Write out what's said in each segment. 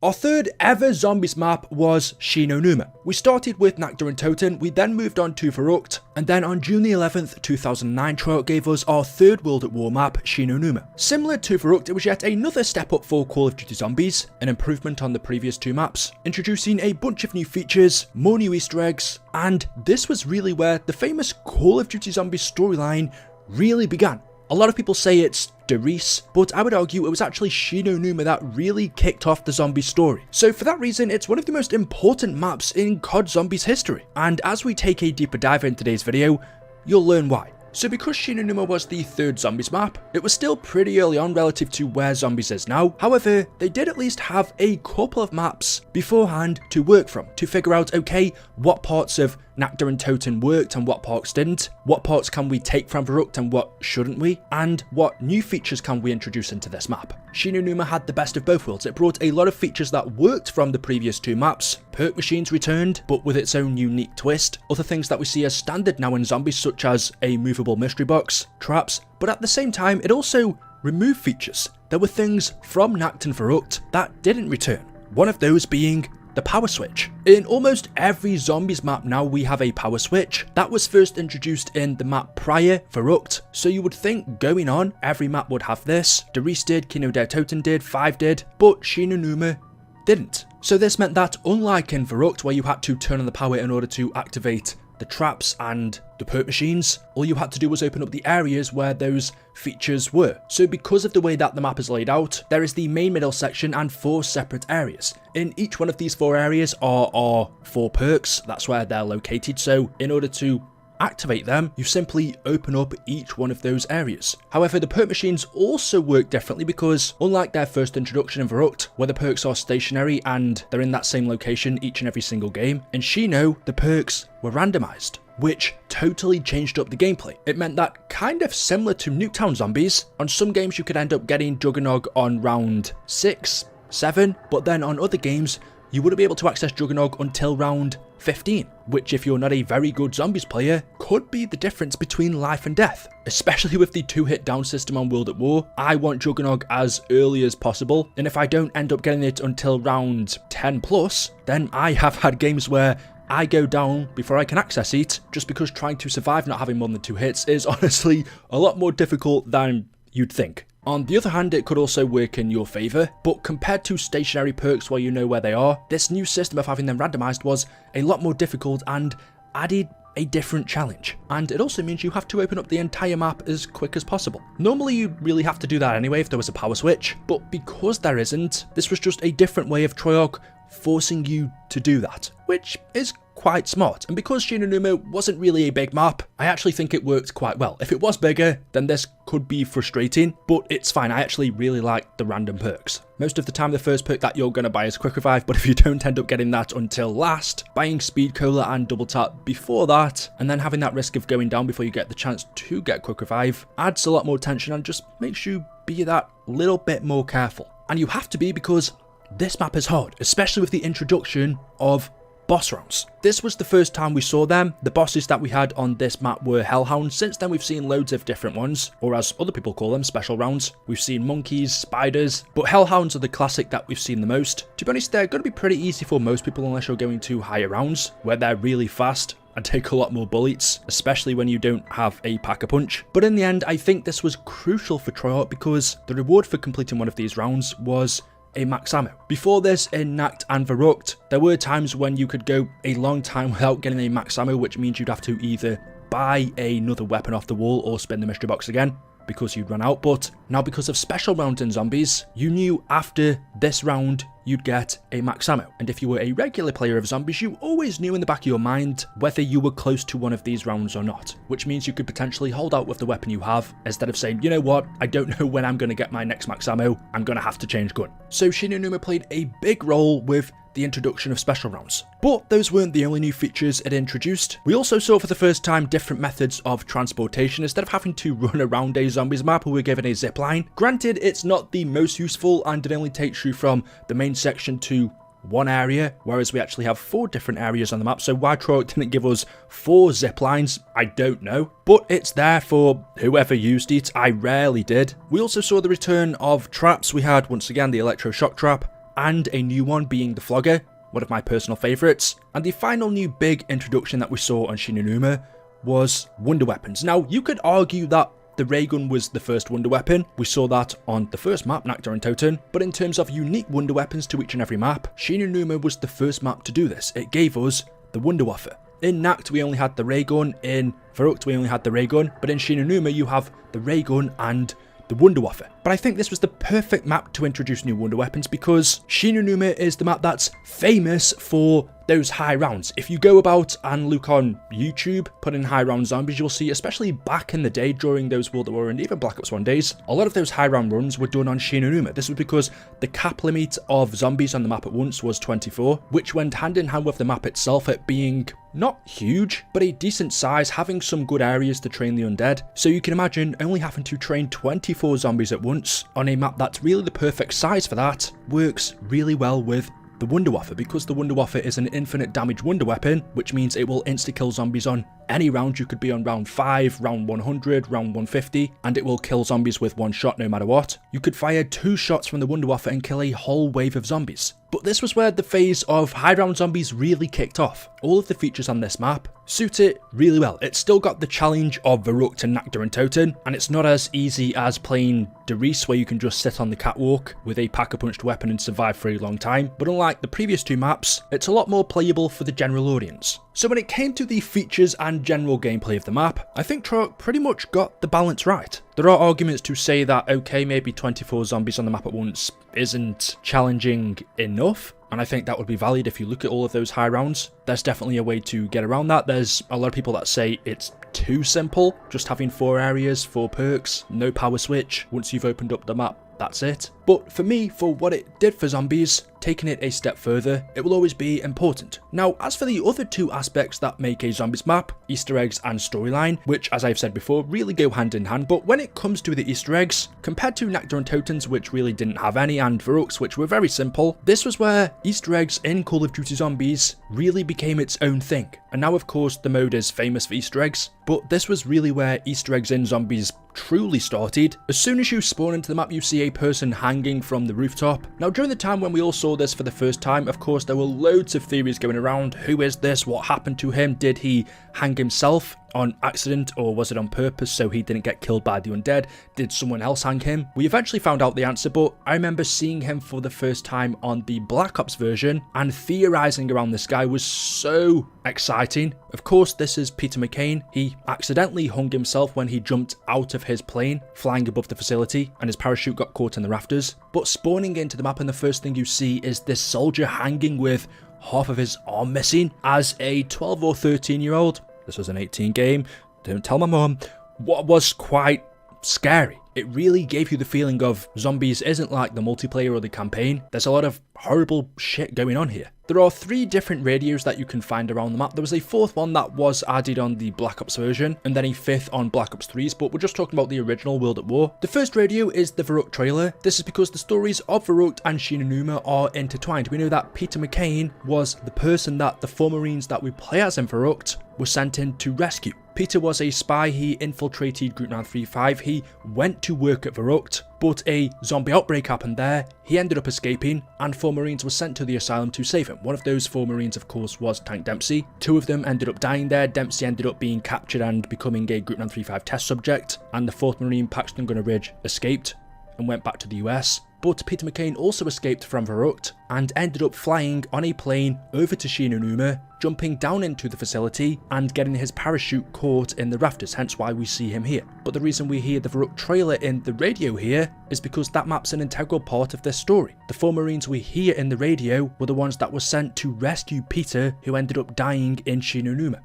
Our third ever zombies map was Shi No Numa. We started with Nakta and Toten, we then moved on to Verrucht, and then on June the 11th, 2009, Treyarch gave us our third World at War map, Shi No Numa. Similar to Verrucht, it was yet another step up for Call of Duty Zombies, an improvement on the previous two maps, introducing a bunch of new features, more new Easter eggs, and this was really where the famous Call of Duty Zombies storyline really began. A lot of people say it's Derice, but I would argue it was actually Shi No Numa that really kicked off the zombie story. So for that reason, it's one of the most important maps in COD Zombies history. And as we take a deeper dive in today's video, you'll learn why. So because Shi No Numa was the third Zombies map, it was still pretty early on relative to where Zombies is now. However, they did at least have a couple of maps beforehand to work from, to figure out, okay, what parts of Nakta and Toten worked and what parts didn't, what parts can we take from Verrucht and what shouldn't we, and what new features can we introduce into this map. Shi No Numa had the best of both worlds. It brought a lot of features that worked from the previous two maps. Perk machines returned, but with its own unique twist. Other things that we see as standard now in Zombies, such as a movable mystery box, traps, but at the same time it also removed features. There were things from Nakta and Verrucht that didn't return. One of those being the power switch. In almost every Zombies map now we have a power switch. That was first introduced in the map prior, Verrucht, so you would think going on, every map would have this. Derice did, Kino der Toten did, 5 did, but Shi No Numa didn't. So this meant that unlike in Verrucht where you had to turn on the power in order to activate the traps and the perk machines, all you had to do was open up the areas where those features were. So because of the way that the map is laid out, there is the main middle section and 4 separate areas. In each one of these 4 areas are 4 perks, that's where they're located, so in order to activate them, you simply open up each one of those areas. However, the perk machines also work differently because unlike their first introduction in Verrucht, where the perks are stationary and they're in that same location each and every single game, in Shi No, the perks were randomized, which totally changed up the gameplay. It meant that, kind of similar to Nuketown Zombies, on some games you could end up getting Juggernog on round 6, 7, but then on other games you wouldn't be able to access Juggernog until round 15, which if you're not a very good Zombies player, could be the difference between life and death. Especially with the 2-hit down system on World at War, I want Juggernog as early as possible, and if I don't end up getting it until round 10 plus, then I have had games where I go down before I can access it, just because trying to survive not having more than 2 hits is honestly a lot more difficult than you'd think. On the other hand, it could also work in your favour, but compared to stationary perks where you know where they are, this new system of having them randomised was a lot more difficult and added a different challenge. And it also means you have to open up the entire map as quick as possible. Normally you'd really have to do that anyway if there was a power switch, but because there isn't, this was just a different way of Treyarch forcing you to do that, which is quite smart. And because Shi No Numa wasn't really a big map, I actually think it worked quite well. If it was bigger, then this could be frustrating, but it's fine. I actually really like the random perks. Most of the time the first perk that you're going to buy is Quick Revive, but if you don't end up getting that until last, buying Speed Cola and Double Tap before that, and then having that risk of going down before you get the chance to get Quick Revive, adds a lot more tension and just makes you be that little bit more careful. And you have to be, because this map is hard, especially with the introduction of boss rounds. This was the first time we saw them. The bosses that we had on this map were Hellhounds. Since then we've seen loads of different ones, or as other people call them, special rounds. We've seen monkeys, spiders, but Hellhounds are the classic that we've seen the most. To be honest, they're going to be pretty easy for most people unless you're going to higher rounds, where they're really fast and take a lot more bullets, especially when you don't have a pack-a-punch. But in the end, I think this was crucial for Treyarch because the reward for completing one of these rounds was a max ammo. Before this, in Nakta and Verrucht, there were times when you could go a long time without getting a max ammo, which means you'd have to either buy another weapon off the wall or spin the mystery box again because you'd run out. But now, because of special rounds in Zombies, you knew after this round you'd get a max ammo. And if you were a regular player of Zombies, you always knew in the back of your mind whether you were close to one of these rounds or not, which means you could potentially hold out with the weapon you have instead of saying, you know what, I don't know when I'm going to get my next max ammo, I'm going to have to change gun. So Shi No Numa played a big role with the introduction of special rounds. But those weren't the only new features it introduced. We also saw for the first time different methods of transportation. Instead of having to run around a Zombies map, we were given a zipline. Granted, it's not the most useful and it only takes you from the main section to one area, whereas we actually have 4 different areas on the map. So why Treyarch didn't give us 4 zip lines, I don't know, but it's there for whoever used it. I rarely did. We also saw the return of traps. We had once again the electroshock trap, and a new one being the Flogger, one of my personal favourites. And the final new big introduction that we saw on Shi No Numa was wonder weapons. Now, you could argue that the ray gun was the first wonder weapon. We saw that on the first map, Nakta and Toten. But in terms of unique wonder weapons to each and every map, Shi No Numa was the first map to do this. It gave us the Wunderwaffe. In Nacht we only had the ray gun, in Verrückt we only had the ray gun, but in Shi No Numa you have the ray gun and the Wunderwaffe. But I think this was the perfect map to introduce new wonder weapons because Shi No Numa is the map that's famous for those high rounds. If you go about and look on YouTube, put in high round zombies, you'll see, especially back in the day during those World at War and even Black Ops 1 days, a lot of those high round runs were done on Shi No Numa. This was because the cap limit of zombies on the map at once was 24, which went hand in hand with the map itself, it being not huge, but a decent size, having some good areas to train the undead. So you can imagine only having to train 24 zombies at once on a map that's really the perfect size for that works really well with the Wunderwaffe, because the Wunderwaffe is an infinite damage wonder weapon, which means it will insta-kill zombies on any round. You could be on round 5, round 100, round 150, and it will kill zombies with one shot no matter what. You could fire 2 shots from the Wunderwaffe and kill a whole wave of zombies. But this was where the phase of high round zombies really kicked off. All of the features on this map suit it really well. It's still got the challenge of Verrückt and Nakta and Toten, and it's not as easy as playing Der Riese where you can just sit on the catwalk with a pack-a-punched weapon and survive for a long time. But unlike the previous 2 maps, it's a lot more playable for the general audience. So when it came to the features and general gameplay of the map, I think Treyarch pretty much got the balance right. There are arguments to say that, okay, maybe 24 zombies on the map at once isn't challenging enough, and I think that would be valid if you look at all of those high rounds. There's definitely a way to get around that. There's a lot of people that say it's too simple, just having 4 areas, 4 perks, no power switch. Once you've opened up the map, that's it. But for me, for what it did for zombies, taking it a step further, it will always be important. Now, as for the other 2 aspects that make a zombies map, Easter eggs and storyline, which as I've said before, really go hand in hand, but when it comes to the Easter eggs, compared to Nakta and Toten's, which really didn't have any, and Verrückt's, which were very simple, this was where Easter eggs in Call of Duty Zombies really became its own thing. And now of course the mode is famous for Easter eggs, but this was really where Easter eggs in zombies truly started. As soon as you spawn into the map, you see a person hanging from the rooftop. Now during the time when we all saw this for the first time, of course there were loads of theories going around. Who is this? What happened to him? Did he hang himself on accident, or was it on purpose so he didn't get killed by the undead? Did someone else hang him? We eventually found out the answer, but I remember seeing him for the first time on the Black Ops version, and theorizing around this guy was so exciting. Of course, this is Peter McCain. He accidentally hung himself when he jumped out of his plane flying above the facility, and his parachute got caught in the rafters. But spawning into the map, and the first thing you see is this soldier hanging with half of his arm missing. As a 12 or 13-year-old, this was an 18 game, don't tell my mum, what was quite scary. It really gave you the feeling of zombies isn't like the multiplayer or the campaign. There's a lot of horrible shit going on here. There are 3 different radios that you can find around the map. There was a 4th one that was added on the Black Ops version, and then a 5th on Black Ops 3's, but we're just talking about the original World at War. The first radio is the Verrückt trailer. This is because the stories of Verrückt and Shi No Numa are intertwined. We know that Peter McCain was the person that the 4 Marines that we play as in Verrückt were sent in to rescue. Peter was a spy. He infiltrated Group 935. He went to work at Verrückt, but a zombie outbreak happened there. He ended up escaping, and 4 Marines were sent to the asylum to save him. One of those 4 Marines, of course, was Tank Dempsey. 2 of them ended up dying there. Dempsey ended up being captured and becoming a Group 935 test subject, and the 4th Marine, Paxton Gunner Ridge, escaped and went back to the US. But Peter McCain also escaped from Verrückt and ended up flying on a plane over to Shi No Numa, jumping down into the facility and getting his parachute caught in the rafters, hence why we see him here. But the reason we hear the Verrückt trailer in the radio here is because that map's an integral part of this story. The 4 Marines we hear in the radio were the ones that were sent to rescue Peter, who ended up dying in Shi No Numa.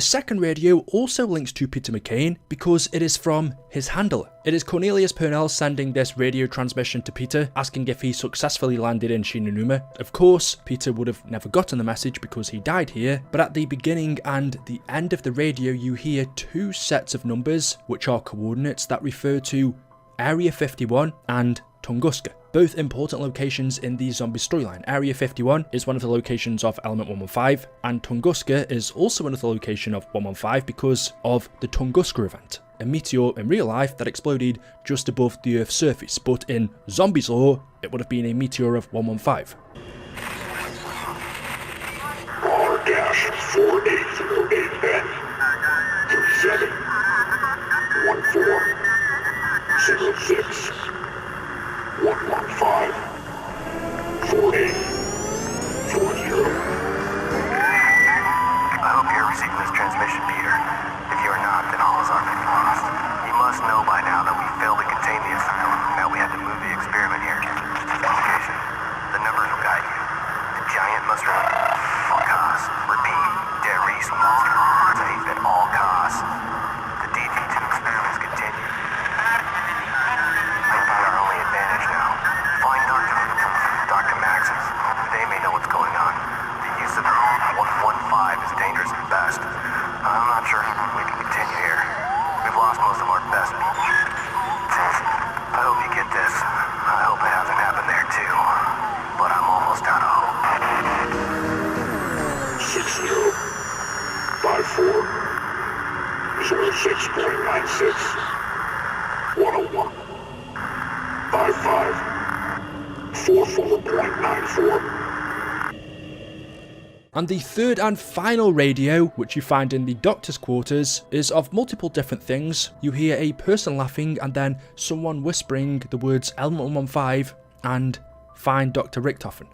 The second radio also links to Peter McCain because it is from his handler. It is Cornelius Purnell sending this radio transmission to Peter, asking if he successfully landed in Shi No Numa. Of course, Peter would have never gotten the message because he died here, but at the beginning and the end of the radio you hear two sets of numbers, which are coordinates that refer to Area 51 and Tunguska, both important locations in the zombie storyline. Area 51 is one of the locations of Element 115, and Tunguska is also another location of 115 because of the Tunguska event, a meteor in real life that exploded just above the Earth's surface, but in zombies lore, it would have been a meteor of 115. R-4808N 37 14 06 115 48 40. I hope you're receiving this transmission, Peter. If you are not, then all is already lost. You must know by now that we failed to contain the asylum, and that we had to move the experiment here. Location. The numbers will guide you. The giant must remain. All costs. Repeat. Derice must remain safe at all costs. The DT2 experiments continue. Might be our only advantage now. Find Dr. Max's. They may know what's going on. The use of 115 is dangerous at best. I'm not sure we can continue here. We've lost most of our best people. I hope you get this. I hope it hasn't happened there too. But I'm almost out of hope. 60 by 4 06.96 101 by 5 44.94. And the third and final radio, which you find in the doctor's quarters, is of multiple different things. You hear a person laughing and then someone whispering the words Element 115 and find Dr. Richtofen.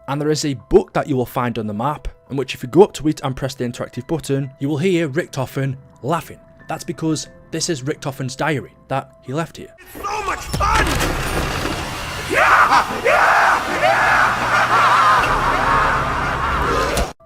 And there is a book that you will find on the map, in which if you go up to it and press the interactive button, you will hear Richtofen laughing. That's because this is Richtofen's diary that he left here. It's so much fun! Yeah! Yeah! Yeah!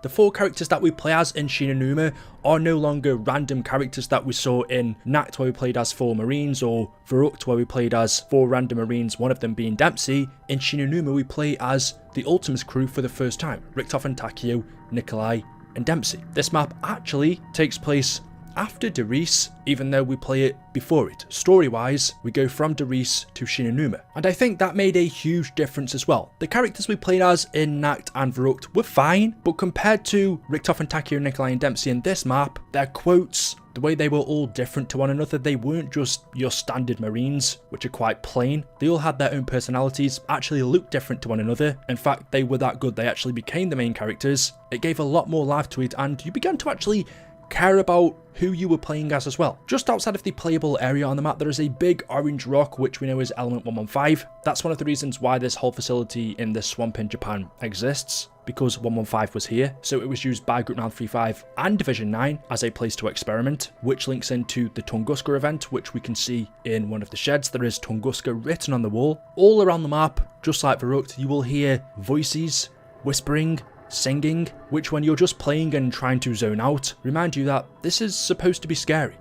The four characters that we play as in Shi No Numa are no longer random characters that we saw in Nacht, where we played as 4 Marines, or Verrückt, where we played as 4 random Marines, one of them being Dempsey. In Shi No Numa we play as the Ultimus crew for the first time, Richtofen, Takeo, Nikolai and Dempsey. This map actually takes place after Derice, even though we play it before it. Story-wise, we go from Derice to Shi No Numa, and I think that made a huge difference as well. The characters we played as in Nacht and Verrückt were fine, but compared to Richtofen, Takeo, Nikolai and Dempsey in this map, their quotes, the way they were all different to one another, they weren't just your standard Marines, which are quite plain. They all had their own personalities, actually looked different to one another. In fact, they were that good, they actually became the main characters. It gave a lot more life to it, and you began to actually care about who you were playing as well. Just outside of the playable area on the map, there is a big orange rock, which we know is Element 115. That's one of the reasons why this whole facility in this swamp in Japan exists, because 115 was here. So it was used by Group 935 and Division 9 as a place to experiment, which links into the Tunguska event, which we can see in one of the sheds. There is Tunguska written on the wall. All around the map, just like Verrückt, you will hear voices, whispering, singing, which when you're just playing and trying to zone out, remind you that this is supposed to be scary. I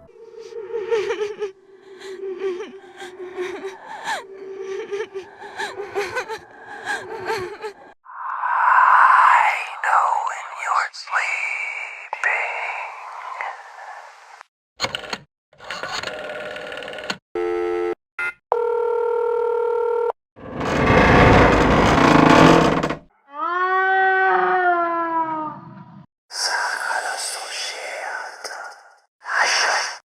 know when you're sleeping. Shield. I should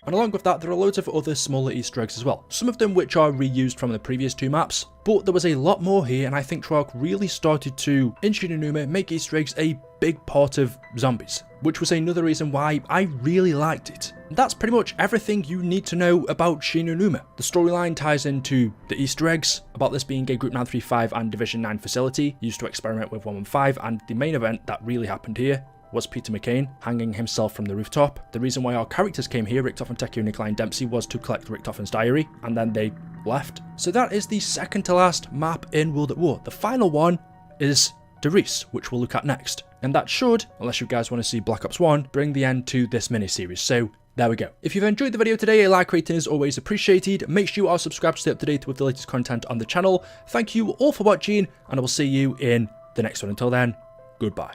And along with that, there are loads of other smaller Easter eggs as well, some of them which are reused from the previous 2 maps, but there was a lot more here, and I think Treyarch really started to, in Shi No Numa, make Easter eggs a big part of zombies, which was another reason why I really liked it. And that's pretty much everything you need to know about Shi No Numa. The storyline ties into the Easter eggs, about this being a Group 935 and Division 9 facility used to experiment with 115, and the main event that really happened here was Peter McCain hanging himself from the rooftop. The reason why our characters came here, Richtofen and Tekio Nikolai and Dempsey, was to collect Richtofen's diary, and then they left. So that is the second to last map in World at War. The final one is Derice, which we'll look at next. And that should, unless you guys want to see Black Ops 1, bring the end to this mini-series. So there we go. If you've enjoyed the video today, a like rating is always appreciated. Make sure you are subscribed to stay up to date with the latest content on the channel. Thank you all for watching, and I will see you in the next one. Until then, goodbye.